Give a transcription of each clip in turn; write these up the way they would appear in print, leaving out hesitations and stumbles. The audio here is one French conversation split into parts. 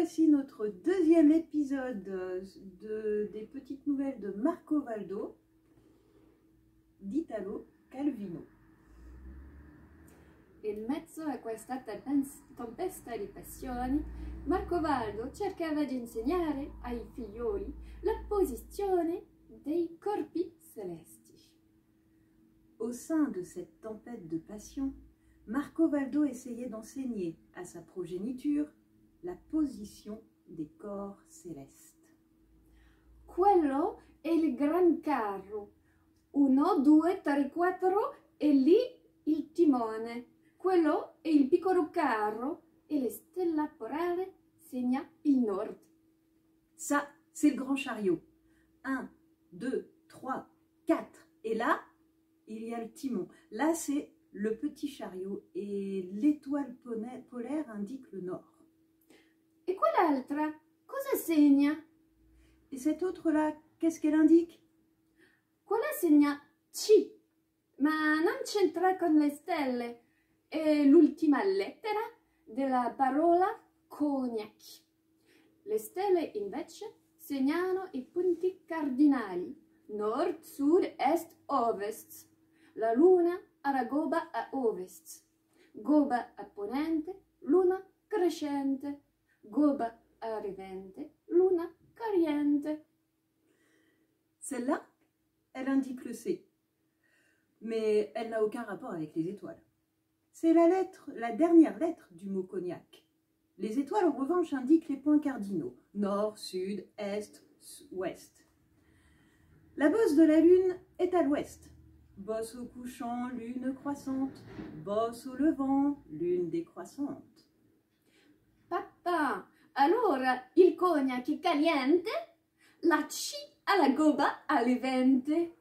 voici notre deuxième épisode des petites nouvelles de Marco Valdo d'Italo Calvino. In mezzo a questa tempesta di passioni, Marco Valdo cercava di insegnare ai figlioli la posizione dei corpi celesti. Au sein de cette tempête de passion, Marco Valdo essayait d'enseigner à sa progéniture la position des corps célestes. Quello è il gran carro. 1, 2, 3, 4 e lì il timone. Quello è il piccolo carro e la stella polare segna il nord. Ça, c'est le grand chariot. 1, 2, 3, 4. Et là, il y a le timon. Là, c'est le petit chariot et l'étoile polaire indique le nord. E quell'altra cosa segna? Et cette autre-là, qu'est-ce qu'elle indique? Quella segna C, ma non c'entra con le stelle. È l'ultima lettera della parola cognac. Le stelle invece segnano i punti cardinali, nord, sud, est, ovest. La luna ha goba a ovest, goba a ponente, luna crescente, goba a ridente, luna cariente. Celle-là, elle indique le C, mais elle n'a aucun rapport avec les étoiles. C'est la dernière lettre du mot cognac. Les étoiles, en revanche, indiquent les points cardinaux, nord, sud, est, ouest. La bosse de la lune est à l'ouest. Bosse au couchant, lune croissante. Bosse au levant, lune décroissante. Papà, allora il cognac è caliente? La C alla goba alle vente.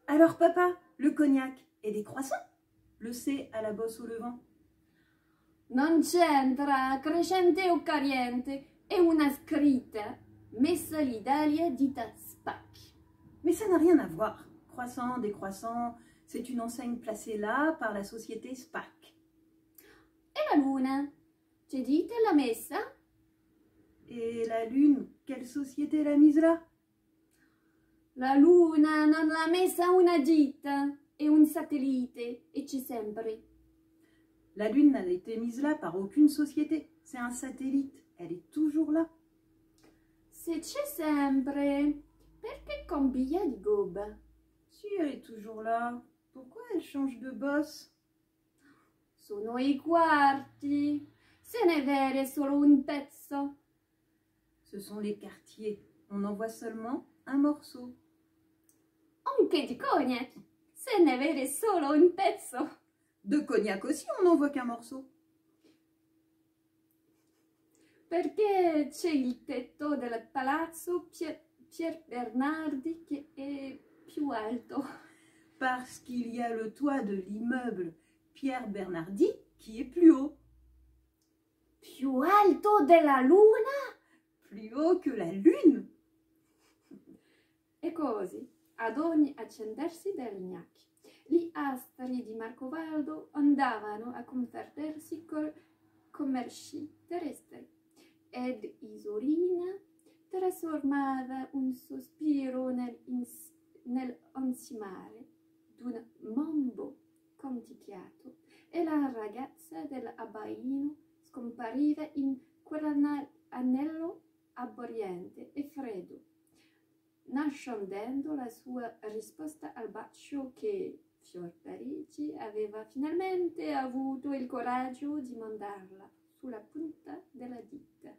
Alors papa, le cognac est décroissant? Le C à la bosse au levant? Non c'entra crescente o cariente, è una scritta messa lì d'alia dita SPAC. Mais ça n'a rien à voir. Croissant, décroissant, c'est une enseigne placée là par la société SPAC. E la luna? C'è dite l'ha messa? Et la lune, quelle société l'a mise là? La luna non l'ha messa una dita, è un satellite e c'è sempre. La lune n'a été mise là par aucune société. C'est un satellite. Elle est toujours là. Se c'è sempre, perché cambia di goba? Si elle est toujours là, pourquoi elle change de bosse? Sono i quarti, se ne vede solo un pezzo. Ce sont les quartiers. On en voit seulement un morceau. Anche di cognac, se ne vede solo un pezzo. De cognac aussi, on n'en voit qu'un morceau. Perché c'è il tetto del palazzo Pier Bernardi che è più alto. Parce qu'il y a le toit de l'immeuble Pierre Bernardi qui est plus haut. Più alto della luna? Plus haut que la lune. E così, ad ogni accendersi del gnacchi, gli astri di Marco Valdo andavano a confondersi con commerci terrestri ed Isolina trasformava un sospiro nell'ansimare d'un mambo canticchiato e la ragazza dell'abbaino scompariva in quell'anello abborrente e freddo, nascondendo la sua risposta al bacio che Fior Parigi aveva finalmente avuto il coraggio di mandarla sulla punta della dita.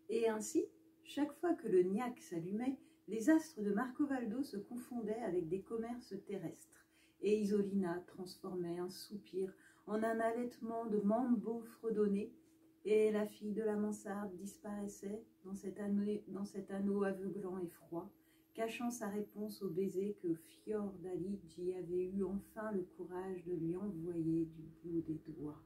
Et ainsi, chaque fois que le gnac s'allumait, les astres de Marco Valdo se confondaient avec des commerces terrestres, et Isolina transformait un soupir en un allaitement de mambo fredonné, et la fille de la mansarde disparaissait dans cet anneau aveuglant et froid, cachant sa réponse au baiser que Fiordaligi avait eu enfin le courage de lui envoyer du bout des doigts.